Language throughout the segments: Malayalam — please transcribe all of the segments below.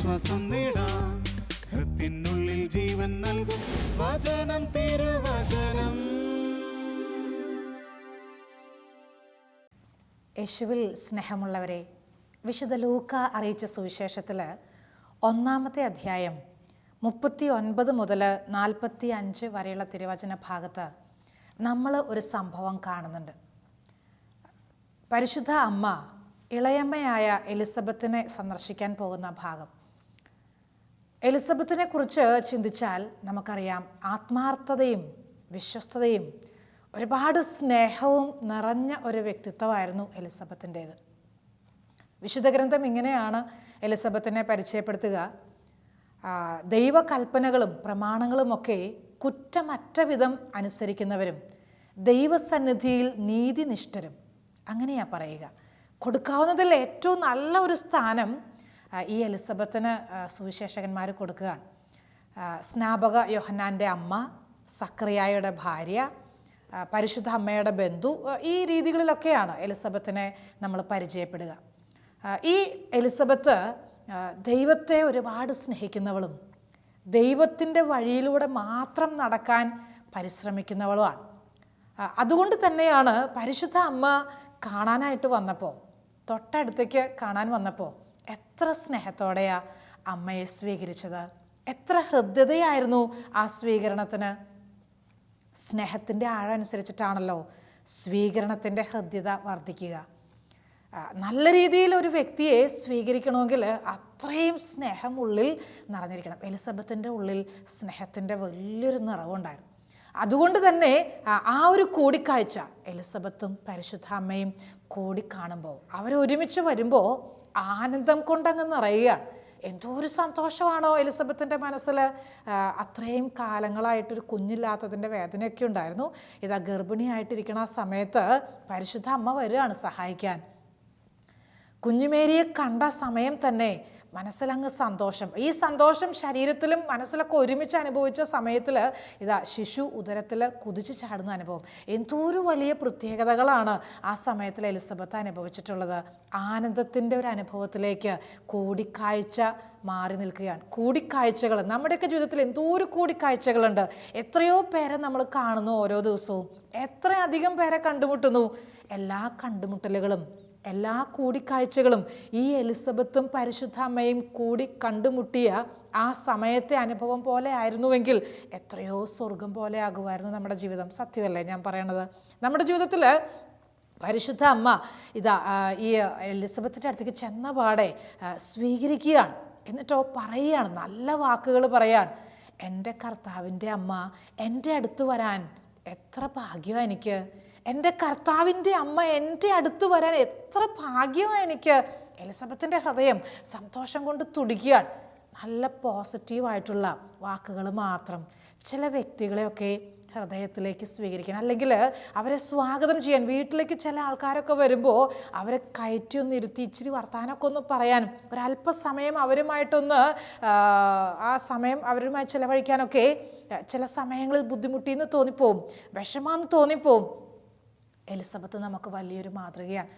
ആശ്വാസം നേടാം. ഹൃത്തിനുള്ളിൽ ജീവൻ നൽകും വചനം, തിരുവചനം. യേശുവിൽ സ്നേഹമുള്ളവരെ, വിശുദ്ധ ലൂക്ക അറിയിച്ച സുവിശേഷത്തിൽ 1-ാമത്തെ അധ്യായം 39 മുതൽ 45 വരെയുള്ള തിരുവചന ഭാഗത്ത് നമ്മൾ ഒരു സംഭവം കാണുന്നുണ്ട്. പരിശുദ്ധ അമ്മ ഇളയമ്മയായ എലിസബത്തിനെ സന്ദർശിക്കാൻ പോകുന്ന ഭാഗം. എലിസബത്തിനെ കുറിച്ച് ചിന്തിച്ചാൽ നമുക്കറിയാം, ആത്മാർത്ഥതയും വിശ്വസ്തതയും ഒരുപാട് സ്നേഹവും നിറഞ്ഞ ഒരു വ്യക്തിത്വമായിരുന്നു എലിസബത്തിൻ്റേത്. വിശുദ്ധ ഗ്രന്ഥം ഇങ്ങനെയാണ് എലിസബത്തിനെ പരിചയപ്പെടുത്തുക: ദൈവകൽപ്പനകളും പ്രമാണങ്ങളുമൊക്കെ കുറ്റമറ്റ വിധം അനുസരിക്കുന്നവരും ദൈവസന്നിധിയിൽ നീതിനിഷ്ഠരും. അങ്ങനെയാ പറയുക. കൊടുക്കാവുന്നതിൽ ഏറ്റവും നല്ല ഒരു സ്ഥാനം ഈ എലിസബത്തിന് സുവിശേഷകന്മാർ കൊടുക്കുകയാണ്. സ്നാപക യോഹന്നാൻ്റെ അമ്മ, സക്രിയായുടെ ഭാര്യ, പരിശുദ്ധ അമ്മയുടെ ബന്ധു, ഈ രീതികളിലൊക്കെയാണ് എലിസബത്തിനെ നമ്മൾ പരിചയപ്പെടുക. ഈ എലിസബത്ത് ദൈവത്തെ ഒരുപാട് സ്നേഹിക്കുന്നവളും ദൈവത്തിൻ്റെ വഴിയിലൂടെ മാത്രം നടക്കാൻ പരിശ്രമിക്കുന്നവളുമാണ്. അതുകൊണ്ട് തന്നെയാണ് പരിശുദ്ധ അമ്മ കാണാനായിട്ട് വന്നപ്പോൾ, തൊട്ടടുത്തേക്ക് കാണാൻ വന്നപ്പോൾ എത്ര സ്നേഹത്തോടെയാ അമ്മയെ സ്വീകരിച്ചത്. എത്ര ഹൃദ്യതയായിരുന്നു ആ സ്വീകരണത്തിന്. സ്നേഹത്തിൻ്റെ ആഴം അനുസരിച്ചിട്ടാണല്ലോ സ്വീകരണത്തിൻ്റെ ഹൃദ്യത വർദ്ധിക്കുക. നല്ല രീതിയിൽ ഒരു വ്യക്തിയെ സ്വീകരിക്കണമെങ്കിൽ അത്രയും സ്നേഹം ഉള്ളിൽ നിറഞ്ഞിരിക്കണം. എലിസബത്തിൻ്റെ ഉള്ളിൽ സ്നേഹത്തിൻ്റെ വലിയൊരു നിറവുണ്ടായിരുന്നു. അതുകൊണ്ട് തന്നെ ആ ഒരു കൂടിക്കാഴ്ച എലിസബത്തും പരിശുദ്ധ അമ്മയും കൂടിക്കാണുമ്പോൾ, അവരൊരുമിച്ച് വരുമ്പോൾ ആനന്ദം കൊണ്ടങ്ങ് നിറയുകയാണ്. എന്തോ ഒരു സന്തോഷമാണോ എലിസബത്തിൻ്റെ മനസ്സിൽ. അത്രയും കാലങ്ങളായിട്ടൊരു കുഞ്ഞില്ലാത്തതിൻ്റെ വേദനയൊക്കെ ഉണ്ടായിരുന്നു. ഇതാ ഗർഭിണിയായിട്ടിരിക്കുന്ന ആ സമയത്ത് പരിശുദ്ധ അമ്മ വരികയാണ് സഹായിക്കാൻ. കുഞ്ഞുമേരിയെ കണ്ട സമയം തന്നെ മനസ്സിലങ്ങ് സന്തോഷം. ഈ സന്തോഷം ശരീരത്തിലും മനസ്സിലൊക്കെ ഒരുമിച്ച് അനുഭവിച്ച സമയത്തിൽ ഇതാ ശിശു ഉദരത്തിൽ കുതിച്ചു ചാടുന്ന അനുഭവം. എന്തോരു വലിയ പ്രത്യേകതകളാണ് ആ സമയത്തിൽ എലിസബത്ത് അനുഭവിച്ചിട്ടുള്ളത്. ആനന്ദത്തിൻ്റെ ഒരു അനുഭവത്തിലേക്ക് കൂടിക്കാഴ്ച മാറി നിൽക്കുകയാണ്. കൂടിക്കാഴ്ചകൾ നമ്മുടെയൊക്കെ ജീവിതത്തിൽ എന്തോരു കൂടിക്കാഴ്ചകളുണ്ട്. എത്രയോ പേരെ നമ്മൾ കാണുന്നു ഓരോ ദിവസവും. എത്രയധികം പേരെ കണ്ടുമുട്ടുന്നു. എല്ലാ കണ്ടുമുട്ടലുകളും, എല്ലാ കൂടിക്കാഴ്ചകളും ഈ എലിസബത്തും പരിശുദ്ധ അമ്മയും കൂടി കണ്ടുമുട്ടിയ ആ സമയത്തെ അനുഭവം പോലെ ആയിരുന്നുവെങ്കിൽ എത്രയോ സ്വർഗം പോലെ ആകുമായിരുന്നു നമ്മുടെ ജീവിതം. സത്യമല്ലേ ഞാൻ പറയണത്? നമ്മുടെ ജീവിതത്തിൽ പരിശുദ്ധ അമ്മ ഇതാ ഈ എലിസബത്തിൻ്റെ അടുത്തേക്ക് ചെന്ന പാടെ സ്വീകരിക്കുകയാണ്. എന്നിട്ടോ പറയുകയാണ്, നല്ല വാക്കുകൾ പറയാൻ. എൻ്റെ കർത്താവിൻ്റെ അമ്മ എൻ്റെ അടുത്ത് വരാൻ എത്ര ഭാഗ്യമാണ് എനിക്ക്. എൻ്റെ കർത്താവിൻ്റെ അമ്മ എൻ്റെ അടുത്ത് വരാൻ എത്ര ഭാഗ്യമാണ് എനിക്ക്. എലിസബത്തിൻ്റെ ഹൃദയം സന്തോഷം കൊണ്ട് തുടിക്കുകയാണ്. നല്ല പോസിറ്റീവായിട്ടുള്ള വാക്കുകൾ മാത്രം. ചില വ്യക്തികളെയൊക്കെ ഹൃദയത്തിലേക്ക് സ്വീകരിക്കാൻ, അല്ലെങ്കിൽ അവരെ സ്വാഗതം ചെയ്യാൻ, വീട്ടിലേക്ക് ചില ആൾക്കാരൊക്കെ വരുമ്പോൾ അവരെ കയറ്റി ഒന്ന് ഇരുത്തി ഇച്ചിരി വർത്താനമൊക്കെ ഒന്ന് പറയാൻ, ഒരല്പസമയം അവരുമായിട്ടൊന്ന് ആ സമയം അവരുമായി ചിലവഴിക്കാനൊക്കെ ചില സമയങ്ങളിൽ ബുദ്ധിമുട്ടിയെന്ന് തോന്നിപ്പോവും, വിഷമാണെന്ന് തോന്നിപ്പോവും. എലിസബത്ത് നമുക്ക് വലിയൊരു മാതൃകയാണ്,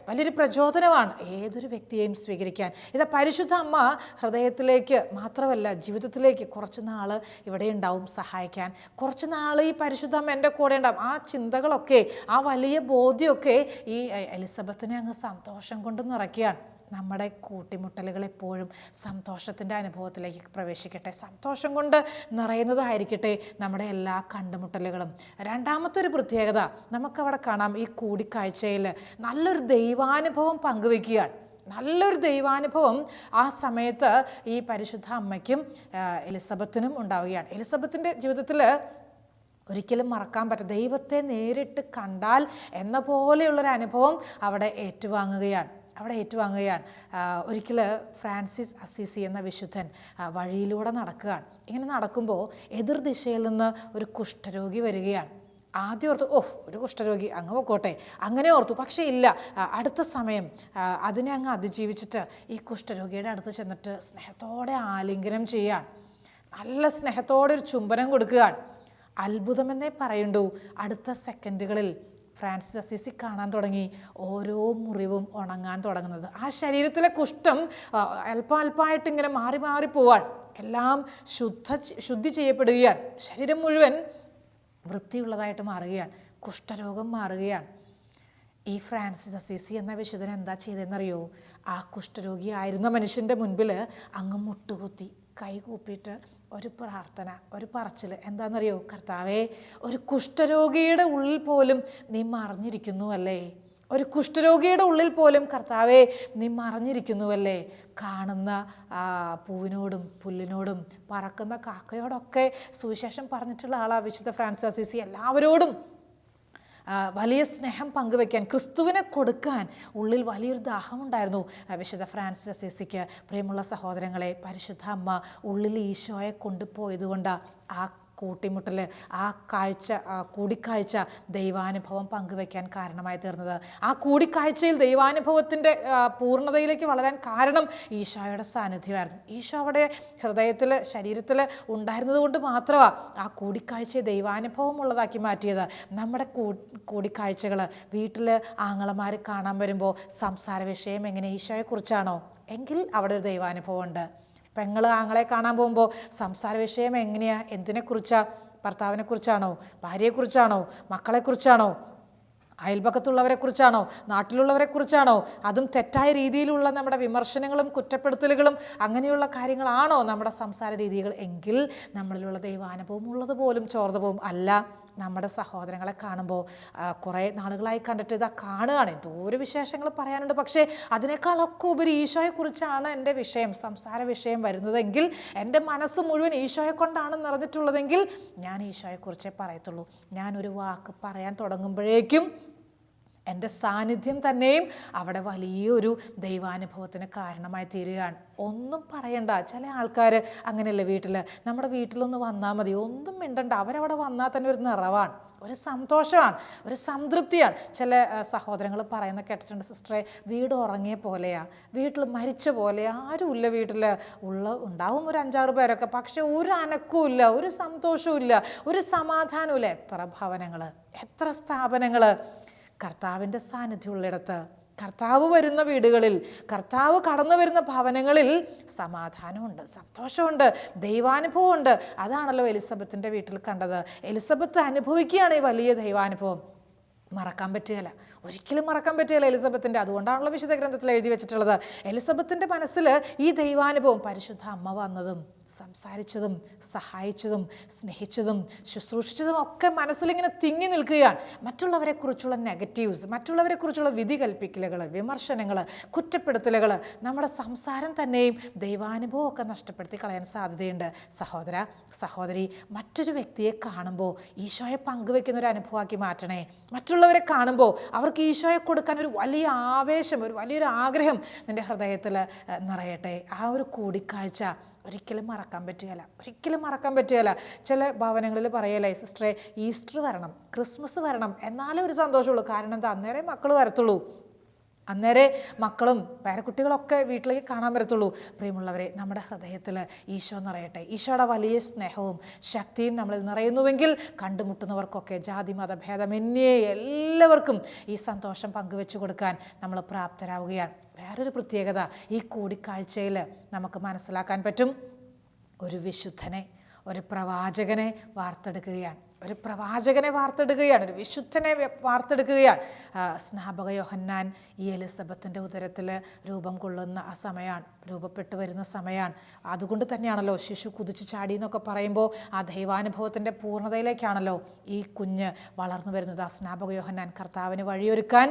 വലിയൊരു പ്രചോദനമാണ് ഏതൊരു വ്യക്തിയെയും സ്വീകരിക്കാൻ. ഇത് പരിശുദ്ധ അമ്മ ഹൃദയത്തിലേക്ക് മാത്രമല്ല ജീവിതത്തിലേക്ക് കുറച്ച് നാൾ ഇവിടെ ഉണ്ടാവും സഹായിക്കാൻ. കുറച്ച് നാൾ ഈ പരിശുദ്ധ അമ്മ എൻ്റെ കൂടെ ഉണ്ടാവും. ആ ചിന്തകളൊക്കെ, ആ വലിയ ബോധ്യമൊക്കെ ഈ എലിസബത്തിനെ അങ്ങ് സന്തോഷം കൊണ്ട് നിറയ്ക്കുകയാണ്. നമ്മുടെ കൂട്ടിമുട്ടലുകൾ എപ്പോഴും സന്തോഷത്തിൻ്റെ അനുഭവത്തിലേക്ക് പ്രവേശിക്കട്ടെ. സന്തോഷം കൊണ്ട് നിറയുന്നതായിരിക്കട്ടെ നമ്മുടെ എല്ലാ കണ്ടുമുട്ടലുകളും. രണ്ടാമത്തെ ഒരു പ്രത്യേകത നമുക്കവിടെ കാണാം. ഈ കൂടിക്കാഴ്ചയിൽ നല്ലൊരു ദൈവാനുഭവം പങ്കുവെക്കുകയാണ്. നല്ലൊരു ദൈവാനുഭവം ആ സമയത്ത് ഈ പരിശുദ്ധ അമ്മയ്ക്കും എലിസബത്തിനും ഉണ്ടാവുകയാണ്. എലിസബത്തിൻ്റെ ജീവിതത്തിൽ ഒരിക്കലും മറക്കാൻ പറ്റും, ദൈവത്തെ നേരിട്ട് കണ്ടാൽ എന്ന പോലെയുള്ളൊരു അനുഭവം അവിടെ ഏറ്റുവാങ്ങുകയാണ്. ഒരിക്കൽ ഫ്രാൻസിസ് അസീസി എന്ന വിശുദ്ധൻ വഴിയിലൂടെ നടക്കുകയാണ്. ഇങ്ങനെ നടക്കുമ്പോൾ എതിർ ദിശയിൽ നിന്ന് ഒരു കുഷ്ഠരോഗി വരികയാണ്. ആദ്യം ഓർത്തു, ഒരു കുഷ്ഠരോഗി അങ്ങ് പോയിക്കോട്ടെ, അങ്ങനെ ഓർത്തു. പക്ഷേ ഇല്ല, അടുത്ത സമയം അതിനെ അങ്ങ് അതിജീവിച്ചിട്ട് ഈ കുഷ്ഠരോഗിയുടെ അടുത്ത് ചെന്നിട്ട് സ്നേഹത്തോടെ ആലിംഗനം ചെയ്യുകയാണ്. നല്ല സ്നേഹത്തോടെ ഒരു ചുംബനം കൊടുക്കുകയാണ്. അത്ഭുതമെന്നേ പറയുള്ളൂ. അടുത്ത സെക്കൻഡുകളിൽ ഫ്രാൻസിസ് അസീസി കാണാൻ തുടങ്ങി ഓരോ മുറിവും ഉണങ്ങാൻ തുടങ്ങുന്നത്. ആ ശരീരത്തിലെ കുഷ്ഠം അല്പം അല്പമായിട്ട് ഇങ്ങനെ മാറി മാറി പോവാൻ, എല്ലാം ശുദ്ധി ചെയ്യപ്പെടുകയാണ്. ശരീരം മുഴുവൻ വൃത്തിയുള്ളതായിട്ട് മാറുകയാണ്, കുഷ്ഠരോഗം മാറുകയാണ്. ഈ ഫ്രാൻസിസ് അസീസി എന്ന വിശുദ്ധൻ എന്താ ചെയ്തതെന്നറിയോ? ആ കുഷ്ഠരോഗിയായിരുന്ന മനുഷ്യൻ്റെ മുൻപിൽ അങ്ങ് മുട്ടുകുത്തി കൈകൂപ്പിയിട്ട് ഒരു പ്രാർത്ഥന, ഒരു പറച്ചിൽ. എന്താണെന്നറിയോ? കർത്താവേ, ഒരു കുഷ്ഠരോഗിയുടെ ഉള്ളിൽ പോലും നീ മറിഞ്ഞിരിക്കുന്നുവല്ലേ, ഒരു കുഷ്ഠരോഗിയുടെ ഉള്ളിൽ പോലും കർത്താവേ നീ മറിഞ്ഞിരിക്കുന്നുവല്ലേ. കാണുന്ന പൂവിനോടും പുല്ലിനോടും പറക്കുന്ന കാക്കയോടൊക്കെ സുവിശേഷം പറഞ്ഞിട്ടുള്ള ആളാ വിശുദ്ധ ഫ്രാൻസിസ് അസീസി. എല്ലാവരോടും വലിയ സ്നേഹം പങ്കുവെക്കാൻ, ക്രിസ്തുവിനെ കൊടുക്കാൻ ഉള്ളിൽ വലിയൊരു ദാഹമുണ്ടായിരുന്നു വിശുദ്ധ ഫ്രാൻസിസ് അസീസിക്ക്. പ്രിയമുള്ള സഹോദരങ്ങളെ, പരിശുദ്ധ അമ്മ ഉള്ളിൽ ഈശോയെ കൊണ്ടുപോയതുകൊണ്ട് ആ കൂട്ടിമുട്ടൽ, ആ കൂടിക്കാഴ്ച ദൈവാനുഭവം പങ്കുവെക്കാൻ കാരണമായി തീർന്നത്. ആ കൂടിക്കാഴ്ചയിൽ ദൈവാനുഭവത്തിൻ്റെ പൂർണ്ണതയിലേക്ക് വളരാൻ കാരണം ഈശോയുടെ സാന്നിധ്യമായിരുന്നു. ഈശോ അവിടെ ഹൃദയത്തിൽ, ശരീരത്തിൽ ഉണ്ടായിരുന്നത് കൊണ്ട് മാത്രമാണ് ആ കൂടിക്കാഴ്ചയെ ദൈവാനുഭവം ഉള്ളതാക്കി മാറ്റിയത്. നമ്മുടെ കൂടിക്കാഴ്ചകൾ വീട്ടിൽ ആങ്ങളമാർ കാണാൻ വരുമ്പോൾ സംസാര വിഷയം എങ്ങനെ ഈശോയെക്കുറിച്ചാണോ എങ്കിൽ അവിടെ ഒരു ദൈവാനുഭവം ഉണ്ട്. പെങ്ങൾ ആങ്ങളെ കാണാൻ പോകുമ്പോൾ സംസാര വിഷയം എങ്ങനെയാണ്? എന്തിനെക്കുറിച്ചാണ്? ഭർത്താവിനെക്കുറിച്ചാണോ? ഭാര്യയെക്കുറിച്ചാണോ? മക്കളെക്കുറിച്ചാണോ? അയൽപക്കത്തുള്ളവരെക്കുറിച്ചാണോ? നാട്ടിലുള്ളവരെക്കുറിച്ചാണോ? അതും തെറ്റായ രീതിയിലുള്ള നമ്മുടെ വിമർശനങ്ങളും കുറ്റപ്പെടുത്തലുകളും അങ്ങനെയുള്ള കാര്യങ്ങളാണോ നമ്മുടെ സംസാര രീതികൾ എങ്കിൽ നമ്മളിലുള്ള ദൈവാനുഭവം ഉള്ളതുപോലും ചോർന്നു പോകും. അല്ല, നമ്മുടെ സഹോദരങ്ങളെ കാണുമ്പോൾ കുറേ നാളുകളായി കണ്ടിട്ട് ഇതാ കാണുകയാണ്, എന്തോ ഒരു വിശേഷങ്ങൾ പറയാനുണ്ട്, പക്ഷേ അതിനേക്കാളൊക്കെ ഉപരി ഈശോയെക്കുറിച്ചാണ് എൻ്റെ വിഷയം, സംസാര വിഷയം വരുന്നതെങ്കിൽ, എൻ്റെ മനസ്സ് മുഴുവൻ ഈശോയെ കൊണ്ടാണ് നിറഞ്ഞിട്ടുള്ളതെങ്കിൽ ഞാൻ ഈശോയെക്കുറിച്ചേ പറയത്തുള്ളൂ. ഞാനൊരു വാക്ക് പറയാൻ തുടങ്ങുമ്പോഴേക്കും എൻ്റെ സാന്നിധ്യം തന്നെയും അവിടെ വലിയൊരു ദൈവാനുഭവത്തിന് കാരണമായി തീരുകയാണ്. ഒന്നും പറയണ്ട. ചില ആൾക്കാർ അങ്ങനെയല്ലേ, നമ്മുടെ വീട്ടിലൊന്ന് വന്നാൽ മതി, ഒന്നും മിണ്ടണ്ട, അവരവിടെ വന്നാൽ തന്നെ ഒരു നിറവാണ്, ഒരു സന്തോഷമാണ്, ഒരു സംതൃപ്തിയാണ്. ചില സഹോദരങ്ങൾ പറയുന്ന കേട്ടിട്ടുണ്ട്, സിസ്റ്ററെ വീട് ഉറങ്ങിയ പോലെയാണ്, വീട്ടിൽ മരിച്ച പോലെ, ആരുമില്ല വീട്ടിൽ, ഉണ്ടാവും ഒരു 5-6 പേരൊക്കെ, പക്ഷെ ഒരു അനക്കവും ഇല്ല, ഒരു സന്തോഷവും ഇല്ല, ഒരു സമാധാനവും ഇല്ല. എത്ര ഭവനങ്ങൾ, എത്ര സ്ഥാപനങ്ങൾ. കർത്താവിൻ്റെ സാന്നിധ്യമുള്ളിടത്ത്, കർത്താവ് വരുന്ന വീടുകളിൽ, കർത്താവ് കടന്നു വരുന്ന ഭവനങ്ങളിൽ സമാധാനമുണ്ട്, സന്തോഷമുണ്ട്, ദൈവാനുഭവമുണ്ട്. അതാണല്ലോ എലിസബത്തിൻ്റെ വീട്ടിൽ കണ്ടത്. എലിസബത്ത് അനുഭവിക്കുകയാണ് ഈ വലിയ ദൈവാനുഭവം. മറക്കാൻ പറ്റുകയില്ല, ഒരിക്കലും മറക്കാൻ പറ്റുകയില്ല എലിസബത്തിൻ്റെ. അതുകൊണ്ടാണല്ലോ വിശുദ്ധ ഗ്രന്ഥത്തിൽ എഴുതി വെച്ചിട്ടുള്ളത്. എലിസബത്തിൻ്റെ മനസ്സിൽ ഈ ദൈവാനുഭവം, പരിശുദ്ധ അമ്മ വന്നതും സംസാരിച്ചതും സഹായിച്ചതും സ്നേഹിച്ചതും ശുശ്രൂഷിച്ചതും ഒക്കെ മനസ്സിലിങ്ങനെ തിങ്ങി നിൽക്കുകയാണ്. മറ്റുള്ളവരെക്കുറിച്ചുള്ള നെഗറ്റീവ്സ്, മറ്റുള്ളവരെക്കുറിച്ചുള്ള വിധി കൽപ്പിക്കലുകൾ, വിമർശനങ്ങൾ, കുറ്റപ്പെടുത്തലുകൾ, നമ്മുടെ സംസാരം തന്നെയും ദൈവാനുഭവമൊക്കെ നഷ്ടപ്പെടുത്തി കളയാൻ സാധ്യതയുണ്ട്. സഹോദര, സഹോദരി, മറ്റൊരു വ്യക്തിയെ കാണുമ്പോൾ ഈശോയെ പങ്കുവെക്കുന്ന ഒരു അനുഭവമാക്കി മാറ്റണേ. മറ്റുള്ളവരെ കാണുമ്പോൾ അവർക്ക് ഈശോയെ കൊടുക്കാൻ ഒരു വലിയ ആവേശം, ഒരു വലിയൊരു ആഗ്രഹം നിൻ്റെ ഹൃദയത്തിൽ നിറയട്ടെ. ആ ഒരു കൂടിക്കാഴ്ച ഒരിക്കലും മറക്കാൻ പറ്റുകയില്ല, ഒരിക്കലും മറക്കാൻ പറ്റുകയില്ല. ചില ഭവനങ്ങളിൽ പറയല്ലേ, സിസ്റ്ററെ ഈസ്റ്റർ വരണം, ക്രിസ്മസ് വരണം, എന്നാലേ ഒരു സന്തോഷമുള്ളൂ. കാരണം എന്താ? അന്നേരം മക്കൾ വരത്തുള്ളൂ, അന്നേരെ മക്കളും പേരക്കുട്ടികളൊക്കെ വീട്ടിലേക്ക് കാണാൻ വരത്തുള്ളൂ. പ്രിയമുള്ളവരെ, നമ്മുടെ ഹൃദയത്തിൽ ഈശോ നിറയട്ടെ. ഈശോയുടെ വലിയ സ്നേഹവും ശക്തിയും നമ്മളിൽ നിറയുന്നുവെങ്കിൽ കണ്ടുമുട്ടുന്നവർക്കൊക്കെ ജാതി മതഭേദമന്യേ എല്ലാവർക്കും ഈ സന്തോഷം പങ്കുവെച്ചു കൊടുക്കാൻ നമ്മൾ പ്രാപ്തരാവുകയാണ്. വേറൊരു പ്രത്യേകത ഈ കൂടിക്കാഴ്ചയിൽ നമുക്ക് മനസ്സിലാക്കാൻ പറ്റും. ഒരു വിശുദ്ധനെ, ഒരു പ്രവാചകനെ വാർത്തെടുക്കുകയാണ്, ഒരു പ്രവാചകനെ വാർത്തെടുക്കുകയാണ്, ഒരു വിശുദ്ധനെ വാർത്തെടുക്കുകയാണ്. സ്നാപക യോഹന്നാൻ ഈ എലിസബത്തിൻ്റെ ഉദരത്തിൽ രൂപം കൊള്ളുന്ന ആ സമയമാണ്, രൂപപ്പെട്ടു വരുന്ന സമയമാണ്. അതുകൊണ്ട് തന്നെയാണല്ലോ ശിശു കുതിച്ചു ചാടി എന്നൊക്കെ പറയുമ്പോൾ ആ ദൈവാനുഭവത്തിൻ്റെ പൂർണ്ണതയിലേക്കാണല്ലോ ഈ കുഞ്ഞ് വളർന്നു വരുന്നത്. ആ സ്നാപക യോഹന്നാൻ കർത്താവിന് വഴിയൊരുക്കാൻ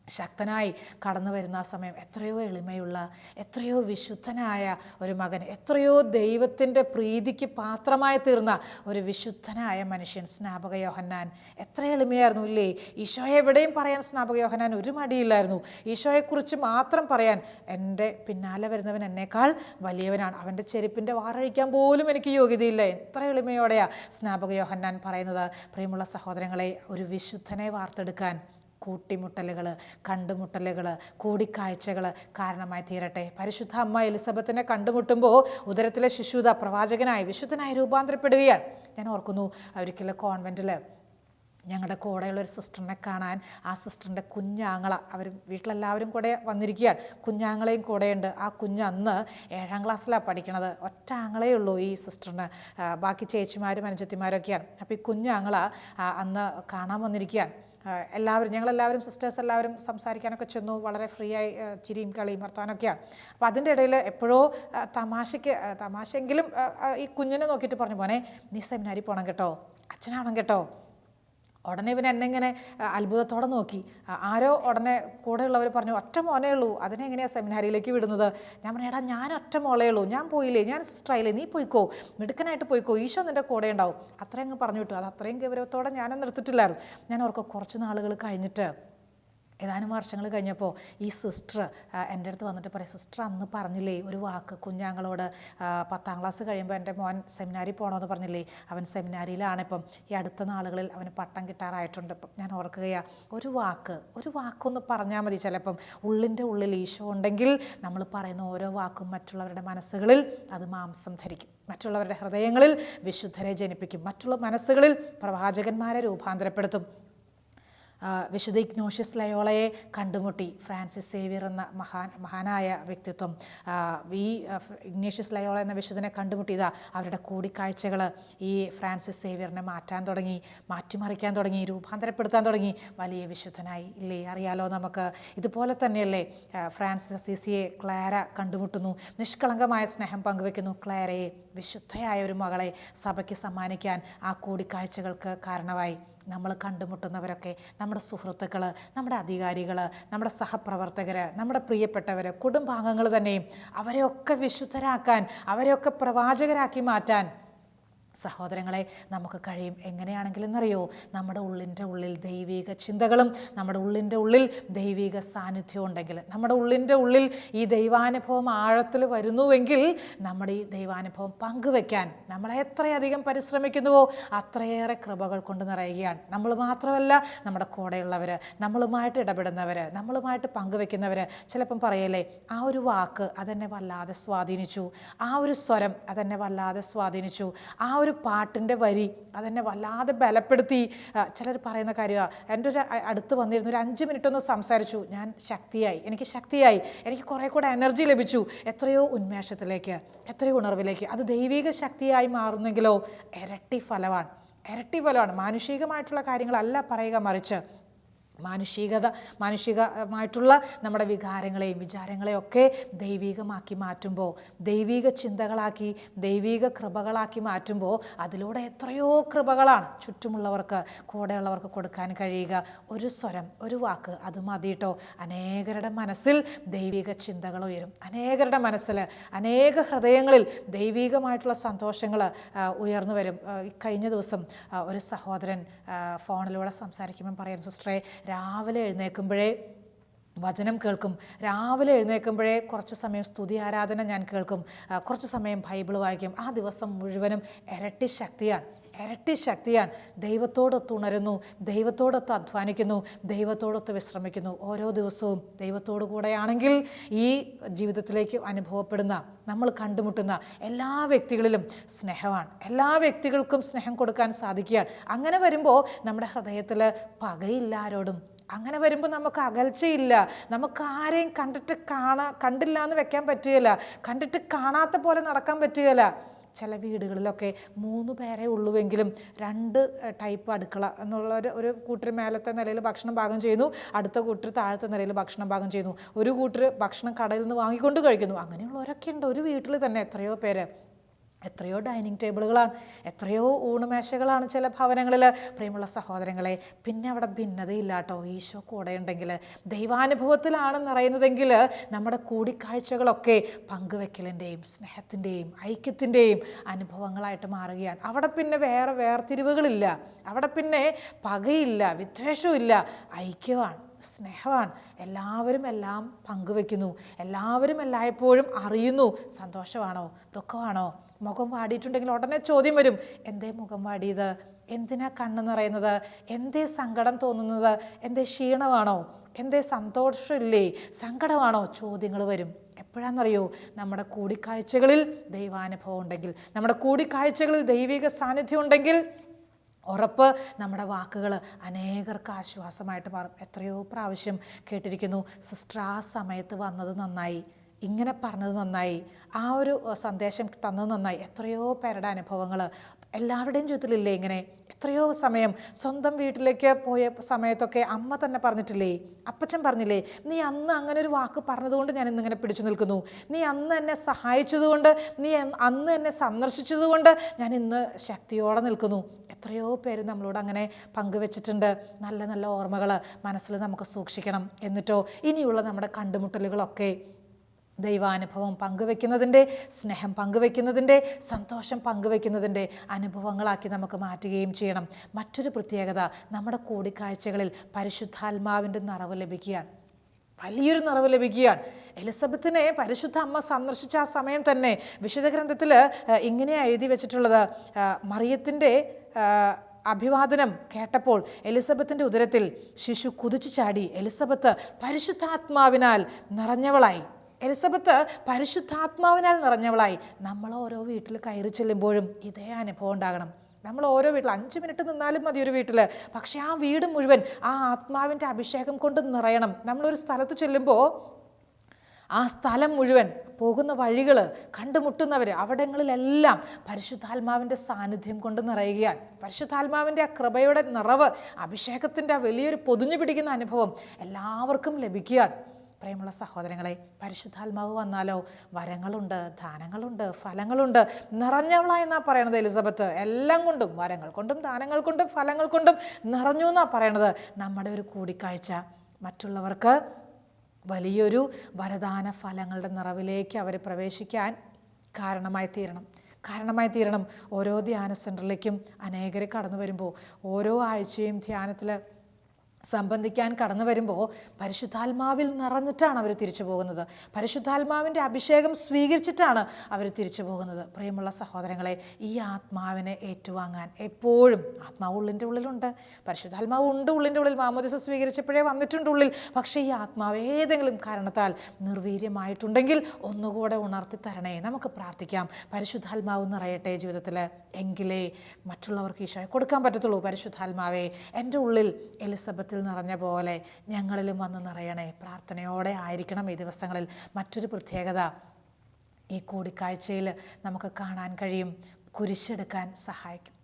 ശക്തനായി കടന്നു വരുന്ന ആ സമയം, എത്രയോ എളിമയുള്ള, എത്രയോ വിശുദ്ധനായ ഒരു മകൻ, എത്രയോ ദൈവത്തിൻ്റെ പ്രീതിക്ക് പാത്രമായി തീർന്ന ഒരു വിശുദ്ധനായ മനുഷ്യൻ സ്നാപക യോഹന്നാൻ. എത്ര എളിമയായിരുന്നു ഇല്ലേ? ഈശോയെ എവിടെയും പറയാൻ സ്നാപക യോഹന്നാൻ ഒരു മടിയില്ലായിരുന്നു. ഈശോയെക്കുറിച്ച് മാത്രം പറയാൻ, എൻ്റെ പിന്നാലെ വരുന്നവൻ എന്നേക്കാൾ വലിയവനാണ്, അവൻ്റെ ചെരുപ്പിൻ്റെ വാറഴിക്കാൻ പോലും എനിക്ക് യോഗ്യതയില്ല. എത്ര എളിമയോടെയാണ് സ്നാപക യോഹന്നാൻ പറയുന്നത്. പ്രിയമുള്ള സഹോദരങ്ങളെ, ഒരു വിശുദ്ധനെ വാർത്തെടുക്കാൻ കൂട്ടിമുട്ടലുകൾ, കണ്ടുമുട്ടലുകൾ, കൂടിക്കാഴ്ചകൾ കാരണമായി തീരട്ടെ. പരിശുദ്ധ അമ്മ എലിസബത്തിനെ കണ്ടുമുട്ടുമ്പോൾ ഉദരത്തിലെ ശിശുത പ്രവാചകനായി, വിശുദ്ധനായി രൂപാന്തരപ്പെടുകയാണ്. ഞാൻ ഓർക്കുന്നു, ഒരിക്കലും കോൺവെൻറ്റിൽ ഞങ്ങളുടെ കൂടെയുള്ളൊരു സിസ്റ്ററിനെ കാണാൻ ആ സിസ്റ്ററിൻ്റെ കുഞ്ഞാങ്ങള അവർ വീട്ടിലെല്ലാവരും കൂടെ വന്നിരിക്കുകയാണ്. കുഞ്ഞാങ്ങളെയും കൂടെയുണ്ട്. ആ കുഞ്ഞ് അന്ന് 7ാം ക്ലാസ്സിലാണ് പഠിക്കണത്. ഒറ്റ ആങ്ങളേ ഉള്ളൂ ഈ സിസ്റ്ററിന്. ബാക്കി ചേച്ചിമാരും അനുജത്തിമാരൊക്കെയാണ്. അപ്പോൾ ഈ കുഞ്ഞാങ്ങള അന്ന് കാണാൻ വന്നിരിക്കുകയാണ്. ഞങ്ങളെല്ലാവരും സിസ്റ്റേഴ്സ് എല്ലാവരും സംസാരിക്കാനൊക്കെ ചെന്നു. വളരെ ഫ്രീ ആയി ചിരിയും കളിയും വർത്താനൊക്കെയാണ്. അപ്പോൾ അതിൻ്റെ ഇടയിൽ എപ്പോഴോ തമാശയെങ്കിലും ഈ കുഞ്ഞിനെ നോക്കിയിട്ട് പറഞ്ഞു, മോനെ നീ സെമിനാരി പോകണം കേട്ടോ, അച്ഛനാവണം കേട്ടോ. ഉടനെ ഇവൻ എന്നെ ഇങ്ങനെ അത്ഭുതത്തോടെ നോക്കി. ആരോ ഉടനെ കൂടെയുള്ളവർ പറഞ്ഞു, ഒറ്റ മോനേ ഉള്ളൂ, അതിനെ എങ്ങനെയാണ് സെമിനാരിയിലേക്ക് വിടുന്നത്? ഞാൻ പറഞ്ഞു, എടാ ഞാൻ ഒറ്റ മോളേ ഉള്ളൂ, ഞാൻ പോയില്ലേ, ഞാൻ സിസ്റ്ററായില്ലേ, നീ പോയിക്കോ, മിടുക്കനായിട്ട് പോയിക്കോ, ഈശോ നിൻ്റെ കൂടെ ഉണ്ടാവും. അത്രയും അങ്ങ് പറഞ്ഞു വിട്ടു. അത് അത്രയും ഗൗരവത്തോടെ ഞാനൊന്നും എടുത്തിട്ടില്ലായിരുന്നു. ഞാൻ ഓർക്കും കുറച്ച് നാളുകൾ കഴിഞ്ഞിട്ട് ഏതാനും വർഷങ്ങൾ കഴിഞ്ഞപ്പോൾ ഈ സിസ്റ്റർ എൻ്റെ അടുത്ത് വന്നിട്ട് പറയും, സിസ്റ്റർ അന്ന് പറഞ്ഞില്ലേ ഒരു വാക്ക് കുഞ്ഞാങ്ങളോട്, 10ാം ക്ലാസ് കഴിയുമ്പോൾ എൻ്റെ മോൻ സെമിനാരി പോകണമെന്ന് പറഞ്ഞില്ലേ, അവൻ സെമിനാരിയിലാണിപ്പം, ഈ അടുത്ത നാളുകളിൽ അവന് പട്ടം കിട്ടാറായിട്ടുണ്ട്. ഇപ്പം ഞാൻ ഓർക്കുകയാണ്, ഒരു വാക്കൊന്ന് പറഞ്ഞാൽ മതി. ചിലപ്പം ഉള്ളിൻ്റെ ഉള്ളിൽ ഈശോ ഉണ്ടെങ്കിൽ നമ്മൾ പറയുന്ന ഓരോ വാക്കും മറ്റുള്ളവരുടെ മനസ്സുകളിൽ അത് മാംസം ധരിക്കും, മറ്റുള്ളവരുടെ ഹൃദയങ്ങളിൽ വിശുദ്ധരെ ജനിപ്പിക്കും, മറ്റുള്ള മനസ്സുകളിൽ പ്രവാചകന്മാരെ രൂപാന്തരപ്പെടുത്തും. വിശുദ്ധ ഇഗ്നോഷ്യസ് ലയോളയെ കണ്ടുമുട്ടി ഫ്രാൻസിസ് സേവിയർ എന്ന മഹാനായ വ്യക്തിത്വം. ഈ ഇഗ്നേഷ്യസ് ലയോള എന്ന വിശുദ്ധനെ കണ്ടുമുട്ടിയതാ അവരുടെ കൂടിക്കാഴ്ചകൾ ഈ ഫ്രാൻസിസ് സേവിയറിനെ മാറ്റിമറിക്കാൻ തുടങ്ങി, രൂപാന്തരപ്പെടുത്താൻ തുടങ്ങി. വലിയ വിശുദ്ധനായി ഇല്ലേ? അറിയാലോ നമുക്ക്. ഇതുപോലെ തന്നെയല്ലേ ഫ്രാൻസിസ് അസീസിയെ ക്ലാര കണ്ടുമുട്ടുന്നു, നിഷ്കളങ്കമായ സ്നേഹം പങ്കുവെക്കുന്നു. ക്ലാരയെ, വിശുദ്ധയായ ഒരു മകളെ സഭയ്ക്ക് സമ്മാനിക്കാൻ ആ കൂടിക്കാഴ്ചകൾക്ക് കാരണമായി. നമ്മൾ കണ്ടുമുട്ടുന്നവരൊക്കെ നമ്മുടെ സുഹൃത്തുക്കൾ, നമ്മുടെ അധികാരികൾ, നമ്മുടെ സഹപ്രവർത്തകർ, നമ്മുടെ പ്രിയപ്പെട്ടവർ, കുടുംബാംഗങ്ങൾ തന്നെയും അവരെയൊക്കെ വിശുദ്ധരാക്കാൻ, അവരെയൊക്കെ പ്രവാചകരാക്കി മാറ്റാൻ സഹോദരങ്ങളെ നമുക്ക് കഴിയും. എങ്ങനെയാണെങ്കിലും എന്നറിയോ, നമ്മുടെ ഉള്ളിൻ്റെ ഉള്ളിൽ ദൈവിക ചിന്തകളും നമ്മുടെ ഉള്ളിൻ്റെ ഉള്ളിൽ ദൈവിക സാന്നിധ്യവും ഉണ്ടെങ്കിൽ, നമ്മുടെ ഉള്ളിൻ്റെ ഉള്ളിൽ ഈ ദൈവാനുഭവം ആഴത്തിൽ വരുന്നുവെങ്കിൽ നമ്മുടെ ഈ ദൈവാനുഭവം പങ്കുവെക്കാൻ നമ്മൾ എത്രയധികം പരിശ്രമിക്കുന്നുവോ അത്രയേറെ കൃപകൾ കൊണ്ട് നിറയുകയാണ്. നമ്മൾ മാത്രമല്ല, നമ്മുടെ കൂടെയുള്ളവർ, നമ്മളുമായിട്ട് ഇടപെടുന്നവർ, നമ്മളുമായിട്ട് പങ്കുവെക്കുന്നവർ. ചിലപ്പം പറയല്ലേ, ആ ഒരു വാക്ക് അതെന്നെ വല്ലാതെ സ്വാധീനിച്ചു, ആ ഒരു സ്വരം അതെന്നെ വല്ലാതെ സ്വാധീനിച്ചു, ആ ഒരു പാട്ടിൻ്റെ വരി അതെന്നെ വല്ലാതെ ബലപ്പെടുത്തി. ചിലർ പറയുന്ന കാര്യമാണ്, എൻ്റെ ഒരു അടുത്ത് വന്നിരുന്നു, ഒരു 5 മിനിറ്റ് ഒന്ന് സംസാരിച്ചു, എനിക്ക് ശക്തിയായി, എനിക്ക് കുറേ കൂടെ എനർജി ലഭിച്ചു, എത്രയോ ഉന്മേഷത്തിലേക്ക്, എത്രയോ ഉണർവിലേക്ക്. അത് ദൈവിക ശക്തിയായി മാറുന്നെങ്കിലോ ഇരട്ടി ഫലമാണ്. മാനുഷികമായിട്ടുള്ള കാര്യങ്ങളല്ല പറയുക, മറിച്ച് മാനുഷികമായിട്ടുള്ള നമ്മുടെ വികാരങ്ങളെയും വിചാരങ്ങളെയും ഒക്കെ ദൈവികമാക്കി മാറ്റുമ്പോൾ, ദൈവിക ചിന്തകളാക്കി, ദൈവിക കൃപകളാക്കി മാറ്റുമ്പോൾ അതിലൂടെ എത്രയോ കൃപകളാണ് ചുറ്റുമുള്ളവർക്ക്, കൂടെയുള്ളവർക്ക് കൊടുക്കാൻ കഴിയുക. ഒരു സ്വരം, ഒരു വാക്ക്, അത് മതിയിട്ടോ. അനേകരുടെ മനസ്സിൽ ദൈവിക ചിന്തകൾ ഉയരും, അനേകരുടെ മനസ്സിൽ, അനേക ഹൃദയങ്ങളിൽ ദൈവികമായിട്ടുള്ള സന്തോഷങ്ങൾ ഉയർന്നു വരും. കഴിഞ്ഞ ദിവസം ഒരു സഹോദരൻ ഫോണിലൂടെ സംസാരിക്കുമ്പം പറയുന്നു, സിസ്റ്ററെ രാവിലെ എഴുന്നേൽക്കുമ്പോഴേ വചനം കേൾക്കും, രാവിലെ എഴുന്നേൽക്കുമ്പോഴേ കുറച്ച് സമയം സ്തുതി ആരാധന ഞാൻ കേൾക്കും, കുറച്ച് സമയം ബൈബിൾ വായിക്കും. ആ ദിവസം മുഴുവനും ഇരട്ടി ശക്തിയാണ്. ദൈവത്തോടൊത്ത് ഉണരുന്നു, ദൈവത്തോടൊത്ത് അധ്വാനിക്കുന്നു, ദൈവത്തോടൊത്ത് വിശ്രമിക്കുന്നു. ഓരോ ദിവസവും ദൈവത്തോടു കൂടെയാണെങ്കിൽ ഈ ജീവിതത്തിലേക്ക് അനുഭവപ്പെടുന്ന, നമ്മൾ കണ്ടുമുട്ടുന്ന എല്ലാ വ്യക്തികളിലും സ്നേഹമാണ്. എല്ലാ വ്യക്തികൾക്കും സ്നേഹം കൊടുക്കാൻ സാധിക്കുകയാണ്. അങ്ങനെ വരുമ്പോൾ നമ്മുടെ ഹൃദയത്തിൽ പകയില്ല ആരോടും. അങ്ങനെ വരുമ്പോൾ നമുക്ക് അകൽച്ചയില്ല. നമുക്ക് ആരെയും കണ്ടില്ല എന്ന് വെക്കാൻ പറ്റുകയില്ല, കണ്ടിട്ട് കാണാത്ത പോലെ നടക്കാൻ പറ്റുകയില്ല. ചില വീടുകളിലൊക്കെ 3 പേരെ ഉള്ളുവെങ്കിലും 2 ടൈപ്പ് അടുക്കള എന്നുള്ള ഒരു കൂട്ടർ മേലത്തെ നിലയിൽ ഭക്ഷണം പാകം ചെയ്യുന്നു, അടുത്ത കൂട്ടർ താഴത്തെ നിലയിൽ ഭക്ഷണം പാകം ചെയ്യുന്നു, ഒരു കൂട്ടർ ഭക്ഷണം കടയിൽ നിന്ന് വാങ്ങിക്കൊണ്ട് കഴിക്കുന്നു. അങ്ങനെയുള്ളവരൊക്കെ ഉണ്ട് ഒരു വീട്ടിൽ തന്നെ. എത്രയോ പേര്, എത്രയോ ഡൈനിങ് ടേബിളുകളാണ്, എത്രയോ ഊണുമേശകളാണ് ചില ഭവനങ്ങളിൽ. പ്രിയമുള്ള സഹോദരങ്ങളെ, പിന്നെ അവിടെ ഭിന്നതയില്ലാട്ടോ. ഈശോ കൂടെയുണ്ടെങ്കിൽ, ദൈവാനുഭവത്തിലാണ് നിറയുന്നതെങ്കിൽ നമ്മുടെ കൂടിക്കാഴ്ചകളൊക്കെ പങ്കുവെക്കലിൻ്റെയും സ്നേഹത്തിൻ്റെയും ഐക്യത്തിൻ്റെയും അനുഭവങ്ങളായിട്ട് മാറുകയാണ്. അവിടെ പിന്നെ വേറെ വേർതിരിവുകളില്ല, അവിടെ പിന്നെ പകയില്ല, വിദ്വേഷവും ഇല്ല, ഐക്യമാണ്, സ്നേഹമാണ്. എല്ലാവരും എല്ലാം പങ്കുവെക്കുന്നു, എല്ലാവരും എല്ലായ്പ്പോഴും അറിയുന്നു. സന്തോഷമാണോ ദുഃഖമാണോ? മുഖം വാടിയിട്ടുണ്ടെങ്കിൽ ഉടനെ ചോദ്യം വരും, എന്തേ മുഖം വാടിയത്? എന്തിനാ കണ്ണ് നിറയുന്നത്? എന്തേ സങ്കടം തോന്നുന്നത്? എന്തേ ക്ഷീണമാണോ? എന്തേ സന്തോഷമില്ലേ? സങ്കടമാണോ? ചോദ്യങ്ങൾ വരും. എപ്പോഴാണെന്നറിയോ? നമ്മുടെ കൂടിക്കാഴ്ചകളിൽ ദൈവാനുഭവം ഉണ്ടെങ്കിൽ, നമ്മുടെ കൂടിക്കാഴ്ചകളിൽ ദൈവിക സാന്നിധ്യം ഉണ്ടെങ്കിൽ ഉറപ്പ് നമ്മുടെ വാക്കുകൾ അനേകർക്ക് ആശ്വാസമായിട്ട് മാറും. എത്രയോ പ്രാവശ്യം കേട്ടിരിക്കുന്നു, സിസ്റ്റർ ആ സമയത്ത് വന്നത് നന്നായി, ഇങ്ങനെ പറഞ്ഞത് നന്നായി, ആ ഒരു സന്ദേശം തന്നത് നന്നായി. എത്രയോ പേരുടെ അനുഭവങ്ങൾ എല്ലാവരുടെയും ജീവിതത്തിലില്ലേ ഇങ്ങനെ? എത്രയോ സമയം സ്വന്തം വീട്ടിലേക്ക് പോയ സമയത്തൊക്കെ അമ്മ തന്നെ പറഞ്ഞിട്ടില്ലേ, അപ്പച്ചൻ പറഞ്ഞില്ലേ, നീ അന്ന് അങ്ങനെ ഒരു വാക്ക് പറഞ്ഞതുകൊണ്ട് ഞാൻ ഇന്നിങ്ങനെ പിടിച്ചു നിൽക്കുന്നു, നീ അന്ന് എന്നെ സഹായിച്ചതുകൊണ്ട്, നീ അന്ന് എന്നെ സന്ദർശിച്ചതുകൊണ്ട് ഞാൻ ഇന്ന് ശക്തിയോടെ നിൽക്കുന്നു. എത്രയോ പേര് നമ്മളോട് അങ്ങനെ പങ്കുവെച്ചിട്ടുണ്ട്. നല്ല നല്ല ഓർമ്മകൾ മനസ്സിൽ നമുക്ക് സൂക്ഷിക്കണം. എന്നിട്ടോ ഇനിയുള്ള നമ്മുടെ കണ്ടുമുട്ടലുകളൊക്കെ ദൈവാനുഭവം പങ്കുവെക്കുന്നതിൻ്റെ, സ്നേഹം പങ്കുവെക്കുന്നതിൻ്റെ, സന്തോഷം പങ്കുവെക്കുന്നതിൻ്റെ അനുഭവങ്ങളാക്കി നമുക്ക് മാറ്റുകയും ചെയ്യണം. മറ്റൊരു പ്രത്യേകത, നമ്മുടെ കൂടിക്കാഴ്ചകളിൽ പരിശുദ്ധാത്മാവിൻ്റെ നിറവ് ലഭിക്കുകയാണ്, വലിയൊരു നിറവ് ലഭിക്കുകയാണ്. എലിസബത്തിനെ പരിശുദ്ധ അമ്മ സന്ദർശിച്ച ആ സമയം തന്നെ വിശുദ്ധ ഗ്രന്ഥത്തിൽ ഇങ്ങനെയാണ് എഴുതി വെച്ചിട്ടുള്ളത്. മറിയത്തിൻ്റെ അഭിവാദനം കേട്ടപ്പോൾ എലിസബത്തിൻ്റെ ഉദരത്തിൽ ശിശു കുതിച്ചു ചാടി. എലിസബത്ത് പരിശുദ്ധാത്മാവിനാൽ നിറഞ്ഞവളായി. എലിസബത്ത് പരിശുദ്ധാത്മാവിനാൽ നിറഞ്ഞവളായി. നമ്മൾ ഓരോ വീട്ടിൽ കയറി ചെല്ലുമ്പോഴും ഇതേ അനുഭവം ഉണ്ടാകണം. നമ്മൾ ഓരോ വീട്ടിൽ 5 മിനിറ്റ് നിന്നാലും മതി ഒരു വീട്ടിൽ, പക്ഷെ ആ വീട് മുഴുവൻ ആ ആത്മാവിൻ്റെ അഭിഷേകം കൊണ്ട് നിറയണം. നമ്മളൊരു സ്ഥലത്ത് ചെല്ലുമ്പോൾ ആ സ്ഥലം മുഴുവൻ, പോകുന്ന വഴികൾ, കണ്ടുമുട്ടുന്നവർ, അവിടങ്ങളിലെല്ലാം പരിശുദ്ധാത്മാവിൻ്റെ സാന്നിധ്യം കൊണ്ട് നിറയുകയാണ്. പരിശുദ്ധാത്മാവിൻ്റെ ആ കൃപയുടെ നിറവ്, അഭിഷേകത്തിൻ്റെ ആ വലിയൊരു പൊതിഞ്ഞു പിടിക്കുന്ന അനുഭവം എല്ലാവർക്കും ലഭിക്കുകയാണ്. പ്രിയമുള്ള സഹോദരങ്ങളെ, പരിശുദ്ധാത്മാവ് വന്നാലോ വരങ്ങളുണ്ട്, ദാനങ്ങളുണ്ട്, ഫലങ്ങളുണ്ട്. നിറഞ്ഞവളായെന്നാണ് പറയണത് എലിസബത്ത്. എല്ലാം കൊണ്ടും, വരങ്ങൾ കൊണ്ടും ദാനങ്ങൾ കൊണ്ടും ഫലങ്ങൾ കൊണ്ടും നിറഞ്ഞു എന്നാണ് പറയണത്. നമ്മുടെ ഒരു കൂടിക്കാഴ്ച മറ്റുള്ളവർക്ക് വലിയൊരു വരദാന ഫലങ്ങളുടെ നിറവിലേക്ക് അവർ പ്രവേശിക്കാൻ കാരണമായി തീരണം. ഓരോ ധ്യാന സെൻറ്ററിലേക്കും അനേകരെ കടന്നു വരുമ്പോൾ, ഓരോ ആഴ്ചയും ധ്യാനത്തിൽ സംബന്ധിക്കാൻ കടന്നു വരുമ്പോൾ പരിശുദ്ധാത്മാവിൽ നിറഞ്ഞിട്ടാണ് അവർ തിരിച്ചു പോകുന്നത്. പരിശുദ്ധാത്മാവിൻ്റെ അഭിഷേകം സ്വീകരിച്ചിട്ടാണ് അവർ തിരിച്ചു പോകുന്നത്. പ്രിയമുള്ള സഹോദരങ്ങളെ, ഈ ആത്മാവിനെ ഏറ്റുവാങ്ങാൻ എപ്പോഴും, ആത്മാവ് ഉള്ളിൻ്റെ ഉള്ളിലുണ്ട്, പരിശുദ്ധാത്മാവ് ഉണ്ട് ഉള്ളിൻ്റെ ഉള്ളിൽ, മാമോദിസ സ്വീകരിച്ചപ്പോഴേ വന്നിട്ടുണ്ട് ഉള്ളിൽ. പക്ഷേ ഈ ആത്മാവ് ഏതെങ്കിലും കാരണത്താൽ നിർവീര്യമായിട്ടുണ്ടെങ്കിൽ ഒന്നുകൂടെ ഉണർത്തി തരണേ. നമുക്ക് പ്രാർത്ഥിക്കാം. പരിശുദ്ധാത്മാവ് നിറയട്ടെ ജീവിതത്തിൽ, എങ്കിലേ മറ്റുള്ളവർക്ക് ഈശോയെ കൊടുക്കാൻ പറ്റത്തുള്ളൂ. പരിശുദ്ധാത്മാവേ, എൻ്റെ ഉള്ളിൽ എലിസബത്ത് നിറഞ്ഞ പോലെ ഞങ്ങളിലും വന്ന് നിറയണേ. പ്രാർത്ഥനയോടെ ആയിരിക്കണം ഈ ദിവസങ്ങളിൽ. മറ്റൊരു പ്രത്യേകത ഈ കൂടിക്കാഴ്ചയിൽ നമുക്ക് കാണാൻ കഴിയും, കുരിശെടുക്കാൻ സഹായിക്കും.